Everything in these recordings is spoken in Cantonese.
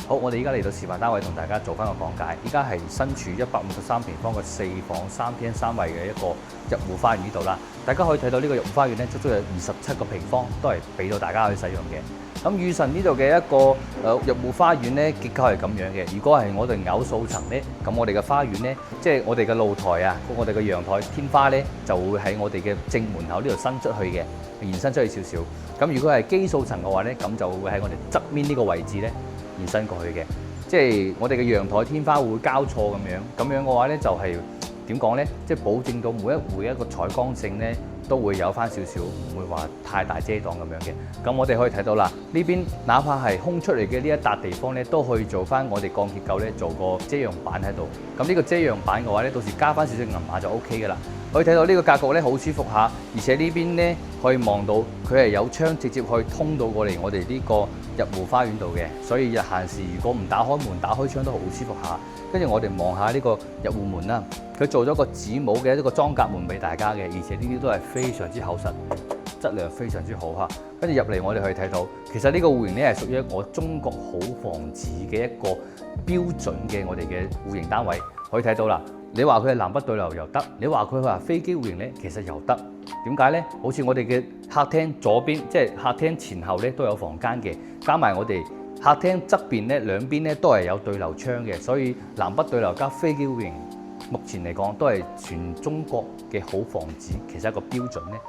好，我哋而家嚟到示範單位同大家做翻個講解。依家係身處153平方嘅4房3廳3衛嘅一個入戶花園呢度啦。大家可以睇到呢個入戶花園咧，足足有27個平方，都係俾到大家去使用嘅。咁宇晨呢度嘅一個入戶花園咧，結構係咁樣嘅。如果係我哋偶數層咧，咁我哋嘅花園咧，即係我哋嘅露台啊，我哋嘅陽台天花咧，就會喺我哋嘅正門口呢度伸出去嘅，延伸出去少少。咁如果係基數層嘅話咧，咁就會喺我哋側面呢個位置咧，延伸過去嘅，即係我哋嘅陽台天花會交錯咁樣嘅話咧，就係點講咧？即係保證到每一戶一個採光性咧，都會有翻少少，唔會話太大遮擋咁樣嘅。咁我哋可以睇到啦，呢邊哪怕係空出嚟嘅呢一笪地方咧，都可以做翻我哋鋼結構咧，做個遮陽板喺度。咁呢個遮陽板嘅話咧，到時加翻少少銀碼就 OK 嘅啦。可以睇到呢個格局咧好舒服下，而且呢邊咧可以望到佢係有窗直接可以通到過嚟我哋呢個入戶花園度嘅，所以日閒時如果唔打開門打開窗都好舒服下。跟住我哋望下呢個入戶門啦，佢做咗個子母嘅一個裝甲門俾大家嘅，而且呢啲都係非常之厚實，質量非常之好嚇。跟住入嚟我哋可以睇到，其實呢個戶型咧係屬於我中國好房子嘅一個標準嘅我哋嘅戶型單位，可以睇到啦。你話佢係南北對流又得，你話佢話飛機戶型咧，其實又得。點解咧？好似我哋嘅客廳左邊，即係客廳前後咧都有房間嘅，加埋我哋客廳側邊咧兩邊咧都係有對流窗嘅，所以南北對流加飛機戶型，目前嚟講都係全中國嘅好房子，其實一個標準咧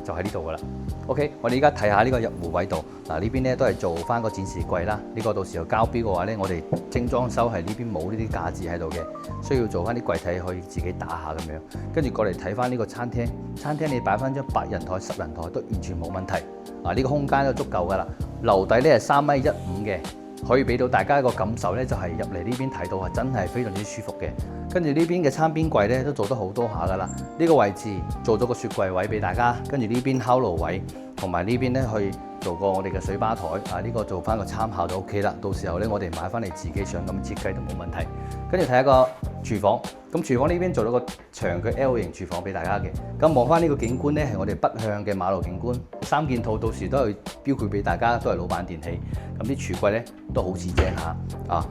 就喺呢度噶啦。OK， 我哋而家睇下呢個入戶位度，嗱呢邊咧都係做翻個展示櫃啦。呢個到時候交標嘅話咧，我哋精裝修係呢邊冇呢啲架子喺度嘅，需要做翻啲櫃體可以自己打下咁樣。跟住過嚟睇翻呢個餐廳，餐廳你擺翻張8人台、10人台都完全冇問題。呢個空間都足夠噶啦，樓底咧係3.15米嘅。可以俾到大家一個感受咧，就係入嚟呢邊睇到係真係非常之舒服嘅。跟住呢邊嘅餐邊櫃咧都做得好多下噶啦。呢個位置做咗個雪櫃位俾大家，跟住呢邊烤爐位，同埋呢邊咧去做過我哋嘅水吧台。呢個做翻個參考就 OK 啦。到時候咧我哋買翻嚟自己想咁設計都冇問題。跟住睇一個廚房，咁廚房呢邊做咗個長嘅 L 型廚房俾大家嘅。咁望翻呢個景觀咧係我哋北向嘅馬路景觀，3件套到時都係標配俾大家，都係老闆電器。咁啲櫥櫃咧都好似正下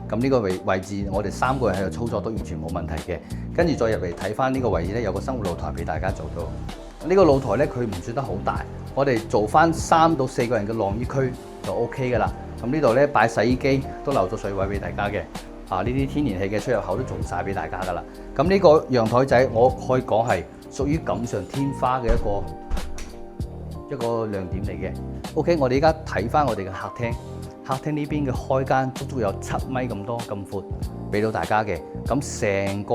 咁呢個位置我哋3個人喺度操作都完全冇問題嘅。跟住再入嚟睇翻呢個位置咧，有個生活露台俾大家做到。呢個露台咧佢唔算得好大，我哋做翻3到4個人嘅晾衣區就 OK 噶啦。咁呢度咧擺洗衣機都留咗水位俾大家嘅。呢啲天然氣嘅出入口都做晒俾大家噶啦。咁呢個陽台仔我可以講係屬於錦上添花嘅一個亮點嚟嘅。OK， 我哋而家睇翻我哋嘅客廳，客廳呢邊嘅開間足足有7米咁多咁闊，俾到大家嘅。咁成個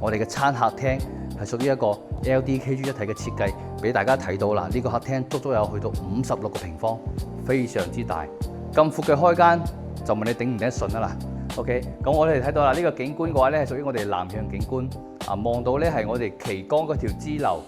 我哋嘅餐客廳係屬於一個 LDKG 一體嘅設計，俾大家睇到啦。呢個客廳足足有去到56個平方，非常之大。咁闊嘅開間就問你頂唔頂得順啊啦。OK， 咁我哋睇到啦，呢個景觀嘅話咧係屬於我哋南向景觀，望到咧係我哋旗杆嗰條支流。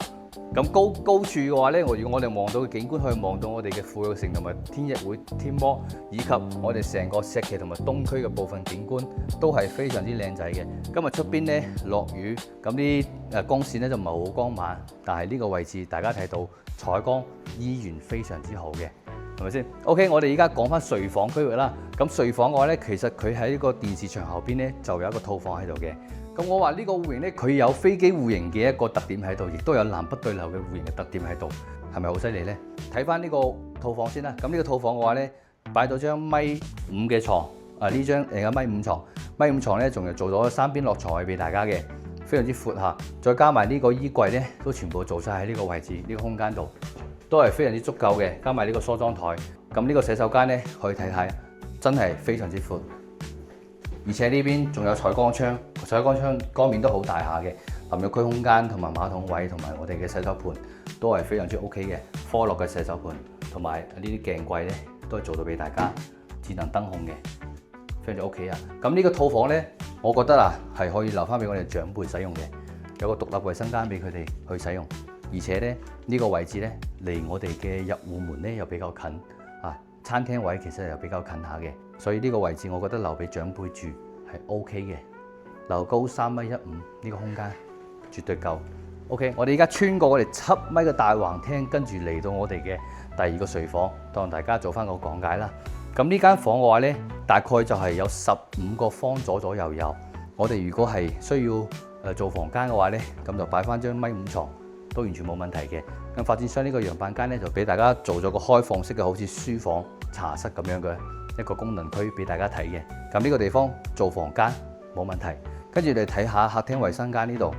咁高處嘅話咧，如果我哋望到嘅景觀可以望到我哋嘅富裕城同埋天逸會天魔，以及我哋成個石岐同埋東區嘅部分景觀都係非常之靚仔嘅。今日出邊咧落雨，咁啲光線咧就唔係好光猛，但係呢個位置大家睇到採光依然非常之好嘅。係咪先 ？OK， 我哋而家講翻睡房區域啦。咁睡房嘅話咧，其實佢喺呢個電視牆後邊咧就有一個套房喺度嘅。咁我話呢個戶型咧，佢有飛機戶型嘅一個特點喺度，亦都有南北對流嘅戶型嘅特點喺度，係咪好犀利咧？睇翻呢個套房先啦。咁呢個套房嘅話咧，擺到張1.5米嘅床，呢張1.5米床，1.5米床咧仲係做咗3邊落床位俾大家嘅，非常之闊下。再加埋呢個衣櫃咧，都全部做晒喺呢個位置，呢個空間度。都係非常之足夠嘅，加埋呢個梳妝台，咁呢個洗手間咧可以睇睇，真係非常之闊，而且呢邊仲有採光窗，採光窗光面都好大下嘅，淋浴區空間同埋馬桶位同埋我哋嘅洗手盤都係非常之 OK 嘅，科樂嘅洗手盤同埋呢啲鏡櫃咧都係做到俾大家，智能燈控嘅，非常之 OK 啊！咁呢個套房咧，我覺得係可以留翻俾我哋長輩使用嘅，有個獨立衞生間俾佢哋去使用。而且咧呢個位置咧離我哋嘅入戶門咧又比較近，餐廳位其實又比較近下嘅，所以呢個位置我覺得留俾長輩住係 OK 嘅。樓高3.15米呢個空間絕對夠。OK， 我哋而家穿過我哋7米嘅大橫廳，跟住嚟到我哋嘅第2個睡房，當大家做翻個講解啦。咁呢間房嘅話呢，大概就係有15個方左右有。我哋如果係需要做房間嘅話呢，咁就擺翻張1.5米床都完全冇問題嘅。咁發展商呢個樣板間呢，就俾大家做咗個開放式嘅，好似書房、茶室咁樣嘅一個功能區俾大家睇嘅。咁呢個地方做房間冇問題。跟住你睇下客廳衞生間呢度。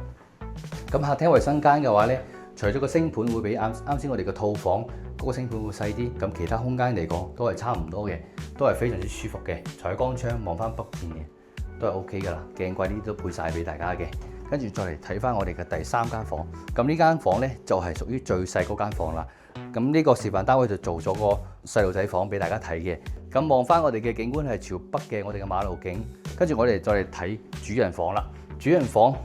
咁客廳衞生間嘅話呢，除咗個星盤會比啱先我哋嘅套房嗰個星盤會細啲，咁其他空間嚟講都係差唔多嘅，都係非常之舒服嘅。採光窗望翻北邊嘅，都係 OK 噶啦。鏡櫃呢啲都配晒俾大家嘅。跟住再嚟睇翻我哋嘅第3間房。咁呢間房呢，就係屬於最細嗰間房啦。咁呢個示範單位就做咗個細路仔房俾大家睇嘅。咁望翻我哋嘅景觀係朝北嘅，我哋嘅馬路景。跟住我哋再嚟睇主人房啦。主人房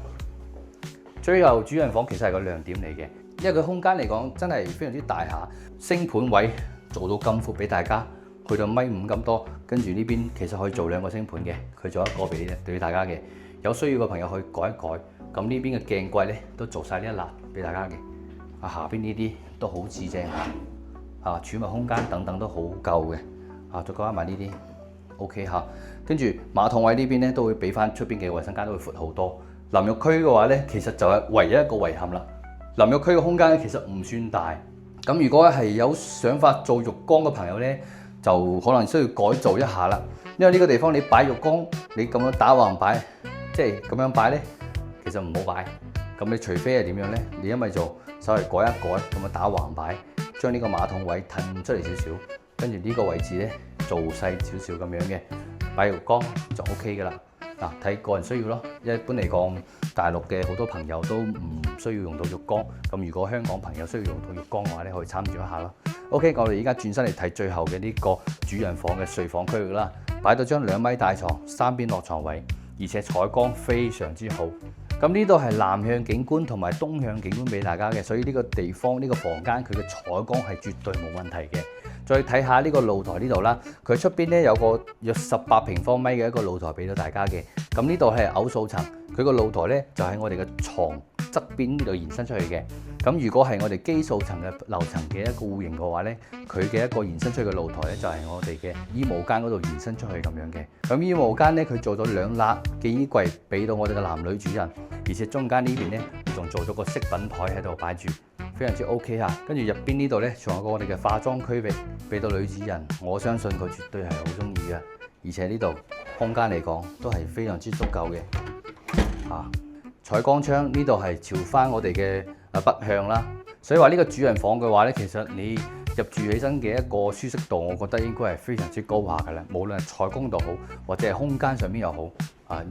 最後主人房其實係個亮點嚟嘅，因為佢空間嚟講真係非常之大下，星盤位做到咁闊俾大家，去到1.5米咁多。跟住呢邊其實可以做2個星盤嘅，佢做一個俾大家嘅。有需要嘅朋友可以改一改。咁呢邊嘅鏡櫃咧都做晒呢一欄俾大家嘅。下邊呢啲都好至正下，儲物空間等等都好夠嘅。再加埋呢啲 OK 下。跟住馬桶位呢邊咧都會俾翻出邊嘅衞生間都會闊好多。淋浴區嘅話咧，其實就係唯一一個遺憾啦。淋浴區嘅空間咧其實唔算大。咁如果係有想法做浴缸嘅朋友咧，就可能需要改造一下啦。因為呢個地方你擺浴缸，你咁樣打橫擺，即係咁樣擺咧，其實唔好擺。咁你除非係點樣咧？你因為做稍微改一改，咁樣打橫擺，將呢個馬桶位騰出嚟少少，跟住呢個位置咧做細少少咁樣嘅，擺浴缸就 OK 噶啦。睇個人需要咯。一般嚟講，大陸嘅好多朋友都唔需要用到浴缸。咁如果香港朋友需要用到浴缸嘅話咧，可以參照一下咯。OK， 我哋而家轉身嚟睇最後嘅呢個主人房嘅睡房區域啦。擺到張2米大床，3邊落床位，而且採光非常之好。咁呢度係南向景觀同埋東向景觀俾大家嘅，所以呢個地方呢個房間佢嘅採光係絕對冇問題嘅。再睇下呢個露台呢度啦，佢出邊咧有個約18平方米嘅一個露台俾到大家嘅。咁呢度係偶數層，佢個露台咧就喺我哋嘅床側邊呢度延伸出去嘅。咁如果係我哋基數層嘅樓層嘅一個戶型嘅話咧，佢嘅一個延伸出去嘅露台咧就係我哋嘅衣帽間嗰度延伸出去咁樣嘅。咁衣帽間咧佢做咗2罅嘅衣櫃俾到我哋嘅男女主人，而且中間呢邊咧仲做咗個飾品台喺度擺住。非常之 OK 嚇，跟住入邊呢度呢，仲有個我哋嘅化妝區域俾到女主人，我相信佢絕對係好中意嘅。而且呢度空間嚟講都係非常之足夠嘅。採光窗呢度係朝翻我哋嘅北向啦，所以話呢個主人房嘅話呢，其實你入住起身嘅一個舒適度，我覺得應該係非常之高下嘅啦。無論係採光度好，或者係空間上面又好。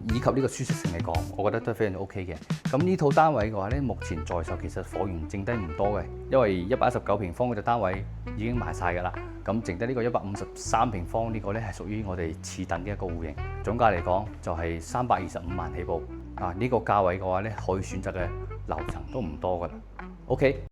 以及呢個舒適性嚟講，我覺得都係非常之 OK 嘅。咁呢套單位嘅話咧，目前在售其實貨源剩低唔多嘅，因為119平方嗰隻單位已經賣晒㗎啦。咁剩低呢個153平方呢個咧係屬於我哋次等嘅一個戶型，總價嚟講就係325萬起步。呢個價位嘅話咧，可以選擇嘅樓層都唔多㗎啦。OK。